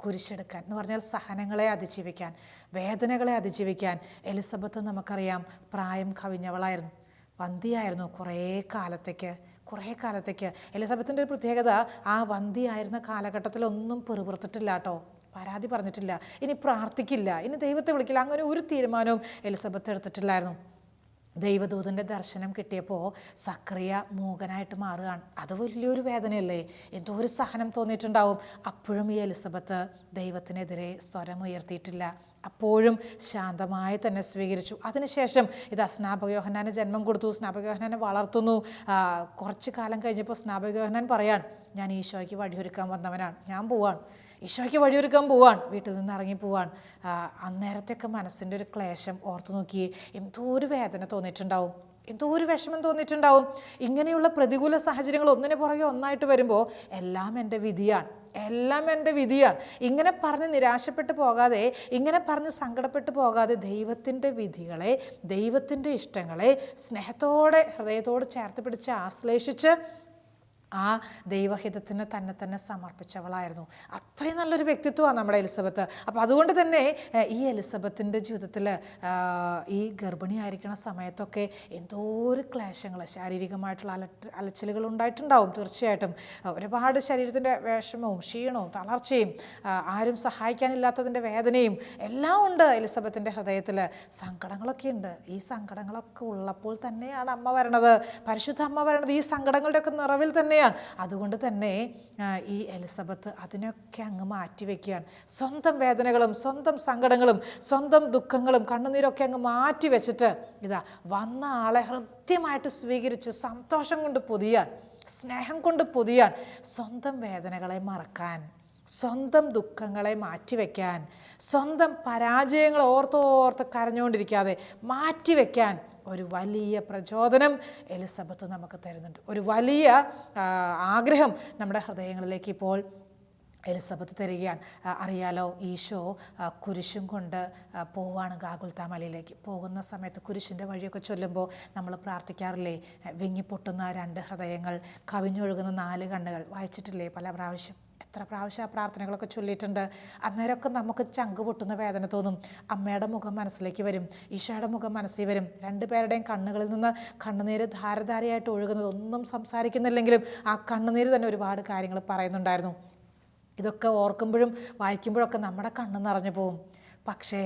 കുരിശെടുക്കാൻ എന്ന് പറഞ്ഞാൽ സഹനങ്ങളെ അതിജീവിക്കാൻ, വേദനകളെ അതിജീവിക്കാൻ. എലിസബത്ത് നമുക്കറിയാം പ്രായം കവിഞ്ഞവളായിരുന്നു, വന്ധിയായിരുന്നു കുറേ കാലത്തേക്ക്. എലിസബത്തിൻ്റെ ഒരു പ്രത്യേകത, ആ വന്ധിയായിരുന്ന കാലഘട്ടത്തിലൊന്നും പെറുപുറത്തിട്ടില്ല കേട്ടോ, പരാതി പറഞ്ഞിട്ടില്ല, ഇനി പ്രാർത്ഥിക്കില്ല, ഇനി ദൈവത്തെ വിളിക്കില്ല, അങ്ങനെ ഒരു തീരുമാനവും എലിസബത്ത് എടുത്തിട്ടില്ലായിരുന്നു. ദൈവദൂതൻ്റെ ദർശനം കിട്ടിയപ്പോൾ സക്രിയ മൂകനായിട്ട് മാറുകയാണ്. അത് വലിയൊരു വേദനയല്ലേ, എന്തോ ഒരു സഹനം തോന്നിയിട്ടുണ്ടാവും. അപ്പോഴും ഈ എലിസബത്ത് ദൈവത്തിനെതിരെ സ്വരമുയർത്തിയിട്ടില്ല, അപ്പോഴും ശാന്തമായി തന്നെ സ്വീകരിച്ചു. അതിനുശേഷം ഇത് സ്നാപക യോഹന്നാന് ജന്മം കൊടുത്തു, സ്നാപക യോഹന്നാനെ വളർത്തുന്നു. കുറച്ച് കാലം കഴിഞ്ഞപ്പോൾ സ്നാപക യോഹന്നാൻ പറയാൻ, ഞാൻ ഈശോയ്ക്ക് വഴിയൊരുക്കാൻ വന്നവനാണ്, ഞാൻ പോവാണ്, ഈശോയ്ക്ക് വഴിയൊരുക്കാൻ പോവാൻ, വീട്ടിൽ നിന്ന് ഇറങ്ങി പോവാൻ. അന്നേരത്തെയൊക്കെ മനസ്സിൻ്റെ ഒരു ക്ലേശം ഓർത്തു നോക്കിയേ, എന്തോ ഒരു വേദന തോന്നിയിട്ടുണ്ടാവും, എന്തോ ഒരു വിഷമം തോന്നിയിട്ടുണ്ടാവും. ഇങ്ങനെയുള്ള പ്രതികൂല സാഹചര്യങ്ങൾ ഒന്നിനു പുറകെ ഒന്നായിട്ട് വരുമ്പോൾ എല്ലാം എൻ്റെ വിധിയാണ്, ഇങ്ങനെ പറഞ്ഞ് നിരാശപ്പെട്ടു പോകാതെ, ഇങ്ങനെ പറഞ്ഞ് സങ്കടപ്പെട്ടു പോകാതെ, ദൈവത്തിൻ്റെ വിധികളെ, ദൈവത്തിൻ്റെ ഇഷ്ടങ്ങളെ സ്നേഹത്തോടെ, ഹൃദയത്തോട് ചേർത്ത് പിടിച്ച് ആശ്ലേഷിച്ച് ആ ദൈവഹിതത്തിന് തന്നെ സമർപ്പിച്ചവളായിരുന്നു. അത്രയും നല്ലൊരു വ്യക്തിത്വമാണ് നമ്മുടെ എലിസബത്ത്. അപ്പോൾ അതുകൊണ്ട് തന്നെ ഈ എലിസബത്തിൻ്റെ ജീവിതത്തിൽ ഈ ഗർഭിണിയായിരിക്കുന്ന സമയത്തൊക്കെ എന്തോ ഒരു ക്ലേശങ്ങൾ, ശാരീരികമായിട്ടുള്ള അലച്ചിലുകൾ ഉണ്ടായിട്ടുണ്ടാവും. തീർച്ചയായിട്ടും ഒരുപാട് ശരീരത്തിൻ്റെ വിഷമവും ക്ഷീണവും തളർച്ചയും ആരും സഹായിക്കാനില്ലാത്തതിൻ്റെ വേദനയും എല്ലാം ഉണ്ട് എലിസബത്തിൻ്റെ ഹൃദയത്തിൽ. സങ്കടങ്ങളൊക്കെ ഉണ്ട്. ഈ സങ്കടങ്ങളൊക്കെ ഉള്ളപ്പോൾ തന്നെയാണ് അമ്മ വരണത്, പരിശുദ്ധ അമ്മ വരണത്. ഈ സങ്കടങ്ങളുടെയൊക്കെ നിറവിൽ തന്നെ. അതുകൊണ്ട് തന്നെ ഈ എലിസബത്ത് അതിനൊക്കെ അങ്ങ് മാറ്റിവെക്കുകയാണ്. സ്വന്തം വേദനകളും സ്വന്തം സങ്കടങ്ങളും സ്വന്തം ദുഃഖങ്ങളും കണ്ണുനീരൊക്കെ അങ്ങ് മാറ്റി വെച്ചിട്ട് ഇതാ വന്ന ആളെ ഹൃദ്യമായിട്ട് സ്വീകരിച്ച് സന്തോഷം കൊണ്ട് പൊതിയാൻ, സ്നേഹം കൊണ്ട് പൊതിയാൻ, സ്വന്തം വേദനകളെ മറക്കാൻ, സ്വന്തം ദുഃഖങ്ങളെ മാറ്റിവെക്കാൻ, സ്വന്തം പരാജയങ്ങൾ ഓർത്തോർത്ത് കരഞ്ഞുകൊണ്ടിരിക്കാതെ മാറ്റിവെക്കാൻ ഒരു വലിയ പ്രചോദനം എലിസബത്ത് നമുക്ക് തരുന്നുണ്ട്. ഒരു വലിയ ആഗ്രഹം നമ്മുടെ ഹൃദയങ്ങളിലേക്ക് ഇപ്പോൾ എലിസബത്ത് തരികയാണ്. അറിയാലോ, ഈശോ കുരിശും കൊണ്ട് പോവാണ് ഗാഗുൽത്താ മലയിലേക്ക്. പോകുന്ന സമയത്ത് കുരിശിൻ്റെ വഴിയൊക്കെ ചൊല്ലുമ്പോൾ നമ്മൾ പ്രാർത്ഥിക്കാറില്ലേ, വിങ്ങിപ്പൊട്ടുന്ന 2 ഹൃദയങ്ങൾ, കവിഞ്ഞൊഴുകുന്ന 4 കണ്ണുകൾ. വായിച്ചിട്ടില്ലേ പല പ്രാവശ്യം? എത്ര പ്രാവശ്യം ആ പ്രാർത്ഥനകളൊക്കെ ചൊല്ലിയിട്ടുണ്ട്. അന്നേരമൊക്കെ നമുക്ക് ചങ്ക് പൊട്ടുന്ന വേദന തോന്നും. അമ്മയുടെ മുഖം മനസ്സിലേക്ക് വരും, ഈശോയുടെ മുഖം മനസ്സിൽ വരും. 2 പേരുടെയും കണ്ണുകളിൽ നിന്ന് കണ്ണുനീര് ധാരധാരയായിട്ട് ഒഴുകുന്നത്, ഒന്നും സംസാരിക്കുന്നില്ലെങ്കിലും ആ കണ്ണുനീര് തന്നെ ഒരുപാട് കാര്യങ്ങൾ പറയുന്നുണ്ടായിരുന്നു. ഇതൊക്കെ ഓർക്കുമ്പോഴും വായിക്കുമ്പോഴൊക്കെ നമ്മുടെ കണ്ണ് നിറഞ്ഞു പോവും. പക്ഷേ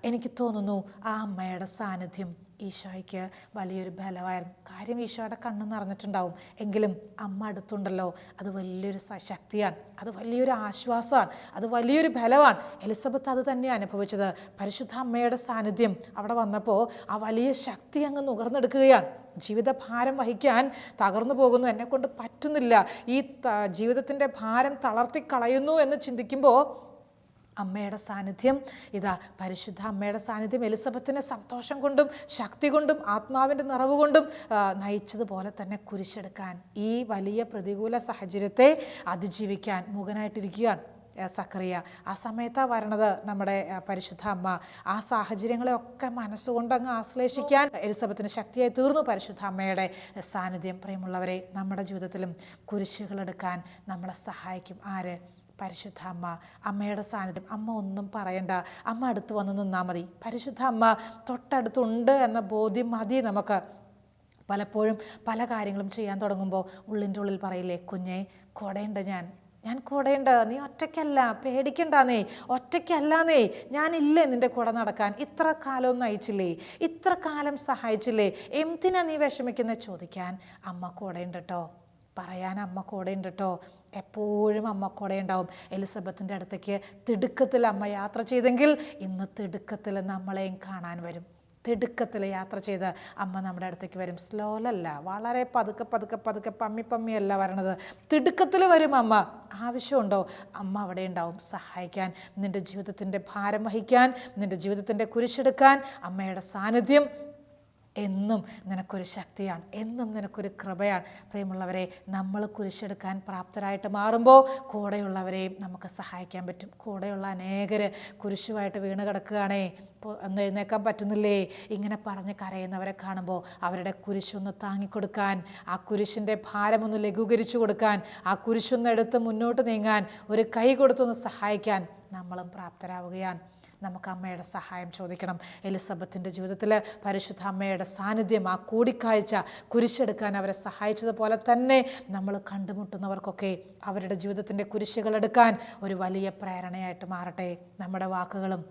എനിക്ക് തോന്നുന്നു ആ അമ്മയുടെ സാന്നിധ്യം ഈശോയ്ക്ക് വലിയൊരു ബലമായിരുന്നു. കാര്യം ഈശോയുടെ കണ്ണ് നിറഞ്ഞിട്ടുണ്ടാവും, എങ്കിലും അമ്മ അടുത്തുണ്ടല്ലോ, അത് വലിയൊരു ശക്തിയാണ്, അത് വലിയൊരു ആശ്വാസമാണ്, അത് വലിയൊരു ബലമാണ്. എലിസബത്ത് അത് തന്നെയാണ് അനുഭവിച്ചത്. പരിശുദ്ധ അമ്മയുടെ സാന്നിധ്യം അവിടെ വന്നപ്പോൾ ആ വലിയ ശക്തി അങ്ങ് നുകർന്നെടുക്കുകയാണ്. ജീവിതഭാരം വഹിക്കാൻ തകർന്നു പോകുന്നു, എന്നെക്കൊണ്ട് പറ്റുന്നില്ല, ഈ ജീവിതത്തിൻ്റെ ഭാരം തളർത്തിക്കളയുന്നു എന്ന് ചിന്തിക്കുമ്പോൾ അമ്മയുടെ സാന്നിധ്യം, ഇതാ പരിശുദ്ധ അമ്മയുടെ സാന്നിധ്യം എലിസബത്തിനെ സന്തോഷം കൊണ്ടും ശക്തി കൊണ്ടും ആത്മാവിൻ്റെ നിറവ് കൊണ്ടും നയിച്ചതുപോലെ തന്നെ കുരിശെടുക്കാൻ, ഈ വലിയ പ്രതികൂല സാഹചര്യത്തെ അതിജീവിക്കാൻ മുഖനായിട്ടിരിക്കുകയാണ് സക്കറിയ. ആ സമയത്താണ് വരണത് നമ്മുടെ പരിശുദ്ധ അമ്മ. ആ സാഹചര്യങ്ങളെയൊക്കെ മനസ്സുകൊണ്ട് അങ്ങ് ആശ്ലേഷിക്കാൻ എലിസബത്തിന് ശക്തിയായി തീർന്നു പരിശുദ്ധ അമ്മയുടെ സാന്നിധ്യം. പ്രിയമുള്ളവരെ, നമ്മുടെ ജീവിതത്തിലും കുരിശുകളെടുക്കാൻ നമ്മളെ സഹായിക്കും ആര്? പരിശുദ്ധ അമ്മ. അമ്മയുടെ സാന്നിധ്യം. അമ്മ ഒന്നും പറയണ്ട, അമ്മ അടുത്ത് വന്ന് നിന്നാൽ മതി. പരിശുദ്ധ അമ്മ തൊട്ടടുത്തുണ്ട് എന്ന ബോധ്യം മതി നമുക്ക്. പലപ്പോഴും പല കാര്യങ്ങളും ചെയ്യാൻ തുടങ്ങുമ്പോൾ ഉള്ളിൻ്റെ ഉള്ളിൽ പറയില്ലേ, കുഞ്ഞെ കൂടെയുണ്ട്, ഞാൻ കൂടെയുണ്ട്, നീ ഒറ്റയ്ക്കല്ല, പേടിക്കണ്ടെന്നേ, ഒറ്റയ്ക്കല്ലാന്നേ, ഞാനില്ലേ നിൻ്റെ കൂടെ നടക്കാൻ, ഇത്ര കാലവും നയിച്ചില്ലേ, ഇത്ര കാലം സഹായിച്ചില്ലേ, എന്തിനാ നീ വിഷമിക്കുന്നത് ചോദിക്കാൻ അമ്മ കൂടെയുണ്ട് കേട്ടോ, പറയാൻ അമ്മ കൂടെയുണ്ട് കേട്ടോ. എപ്പോഴും അമ്മ കൂടെ ഉണ്ടാവും. എലിസബത്തിൻ്റെ അടുത്തേക്ക് തിടുക്കത്തിൽ അമ്മ യാത്ര ചെയ്തെങ്കിൽ ഇന്ന് തിടുക്കത്തിൽ നമ്മളെയും കാണാൻ വരും. തിടുക്കത്തിൽ യാത്ര ചെയ്ത് അമ്മ നമ്മുടെ അടുത്തേക്ക് വരും. സ്ലോലല്ല, വളരെ പതുക്കെ പതുക്കെ പതുക്കെ പമ്മിയല്ല വരണത്, തിടുക്കത്തിൽ വരും അമ്മ. ആവശ്യമുണ്ടോ? അമ്മ അവിടെ ഉണ്ടാവും സഹായിക്കാൻ, നിൻ്റെ ജീവിതത്തിൻ്റെ ഭാരം വഹിക്കാൻ, നിൻ്റെ ജീവിതത്തിൻ്റെ കുരിശെടുക്കാൻ. അമ്മയുടെ സാന്നിധ്യം എന്നും നിനക്കൊരു ശക്തിയാണ്, എന്നും നിനക്കൊരു കൃപയാണ്. പ്രിയമുള്ളവരെ, നമ്മൾ കുരിശെടുക്കാൻ പ്രാപ്തരായിട്ട് മാറുമ്പോൾ കൂടെയുള്ളവരെയും നമുക്ക് സഹായിക്കാൻ പറ്റും. കൂടെയുള്ള അനേകർ കുരിശുമായിട്ട് വീണ് കിടക്കുകയാണേ, ഇപ്പോൾ ഒന്ന് എഴുന്നേക്കാൻ പറ്റുന്നില്ലേ, ഇങ്ങനെ പറഞ്ഞ് കരയുന്നവരെ കാണുമ്പോൾ അവരുടെ കുരിശൊന്ന് താങ്ങിക്കൊടുക്കാൻ, ആ കുരിശിൻ്റെ ഭാരമൊന്ന് ലഘൂകരിച്ചു കൊടുക്കാൻ, ആ കുരിശൊന്ന് എടുത്ത് മുന്നോട്ട് നീങ്ങാൻ, ഒരു കൈ കൊടുത്തൊന്ന് സഹായിക്കാൻ നമ്മളും പ്രാപ്തരാവുകയാണ്. നമുക്ക് അമ്മയുടെ സഹായം ചോദിക്കണം. എലിസബത്തിൻ്റെ ജീവിതത്തിൽ പരിശുദ്ധ അമ്മയുടെ സാന്നിധ്യം, ആ കൂടിക്കാഴ്ച, കുരിശെടുക്കാൻ അവരെ സഹായിച്ചതുപോലെ തന്നെ നമ്മൾ കണ്ടുമുട്ടുന്നവർക്കൊക്കെ അവരുടെ ജീവിതത്തിൻ്റെ കുരിശുകളെടുക്കാൻ ഒരു വലിയ പ്രേരണയായിട്ട് മാറട്ടെ. നമ്മുടെ വാക്കുകളും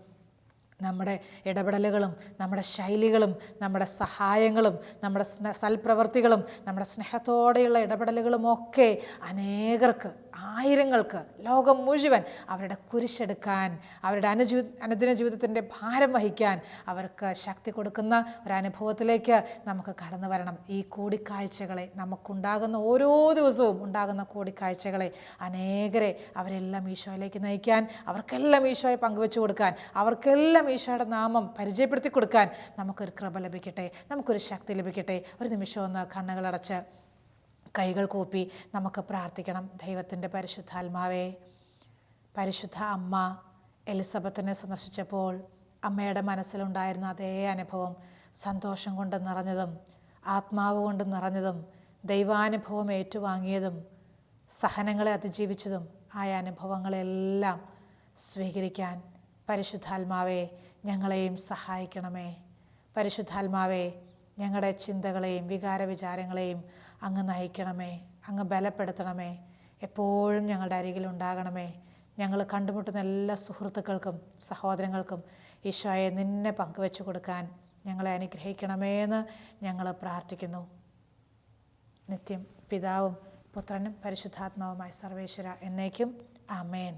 നമ്മുടെ ഇടപെടലുകളും നമ്മുടെ ശൈലികളും നമ്മുടെ സഹായങ്ങളും നമ്മുടെ സൽപ്രവൃത്തികളും നമ്മുടെ സ്നേഹത്തോടെയുള്ള ഇടപെടലുകളും ഒക്കെ അനേകർക്ക്, ആയിരങ്ങൾക്ക്, ലോകം മുഴുവൻ അവരുടെ കുരിശെടുക്കാൻ, അവരുടെ അനുദിന ജീവിതത്തിൻ്റെ ഭാരം വഹിക്കാൻ അവർക്ക് ശക്തി കൊടുക്കുന്ന ഒരനുഭവത്തിലേക്ക് നമുക്ക് കടന്നു വരണം. ഈ കൂടിക്കാഴ്ചകളെ, നമുക്കുണ്ടാകുന്ന ഓരോ ദിവസവും ഉണ്ടാകുന്ന കൂടിക്കാഴ്ചകളെ അനേകരെ അവരെല്ലാം ഈശോയിലേക്ക് നയിക്കാൻ, അവർക്കെല്ലാം ഈശോയെ പങ്കുവെച്ചു കൊടുക്കാൻ, അവർക്കെല്ലാം ഈശോയുടെ നാമം പരിചയപ്പെടുത്തി കൊടുക്കാൻ നമുക്കൊരു കൃപ ലഭിക്കട്ടെ, നമുക്കൊരു ശക്തി ലഭിക്കട്ടെ. ഒരു നിമിഷം ഒന്ന് കണ്ണുകളടച്ച് കൈകൾ കൂപ്പി നമുക്ക് പ്രാർത്ഥിക്കണം. ദൈവത്തിൻ്റെ പരിശുദ്ധാത്മാവേ, പരിശുദ്ധ അമ്മ എലിസബത്തിനെ സന്ദർശിച്ചപ്പോൾ അമ്മയുടെ മനസ്സിലുണ്ടായിരുന്ന അതേ അനുഭവം, സന്തോഷം കൊണ്ട് നിറഞ്ഞതും ആത്മാവ് കൊണ്ട് നിറഞ്ഞതും ദൈവാനുഭവം ഏറ്റുവാങ്ങിയതും സഹനങ്ങളെ അതിജീവിച്ചതും ആയ അനുഭവങ്ങളെല്ലാം സ്വീകരിക്കാൻ പരിശുദ്ധാത്മാവേ ഞങ്ങളെയും സഹായിക്കണമേ. പരിശുദ്ധാത്മാവേ, ഞങ്ങളുടെ ചിന്തകളെയും വികാരവിചാരങ്ങളെയും അങ്ങ് നയിക്കണമേ, അങ്ങ് ബലപ്പെടുത്തണമേ. എപ്പോഴും ഞങ്ങളുടെ അരികിലുണ്ടാകണമേ. ഞങ്ങൾ കണ്ടുമുട്ടുന്ന എല്ലാ സുഹൃത്തുക്കൾക്കും സഹോദരങ്ങൾക്കും ഈശോയെ നിന്നെ പങ്കുവെച്ചു കൊടുക്കാൻ ഞങ്ങളെ അനുഗ്രഹിക്കണമേ എന്ന് ഞങ്ങൾ പ്രാർത്ഥിക്കുന്നു. നിത്യം പിതാവും പുത്രനും പരിശുദ്ധാത്മാവുമായ സർവേശ്വര എന്നേക്കും ആമേൻ.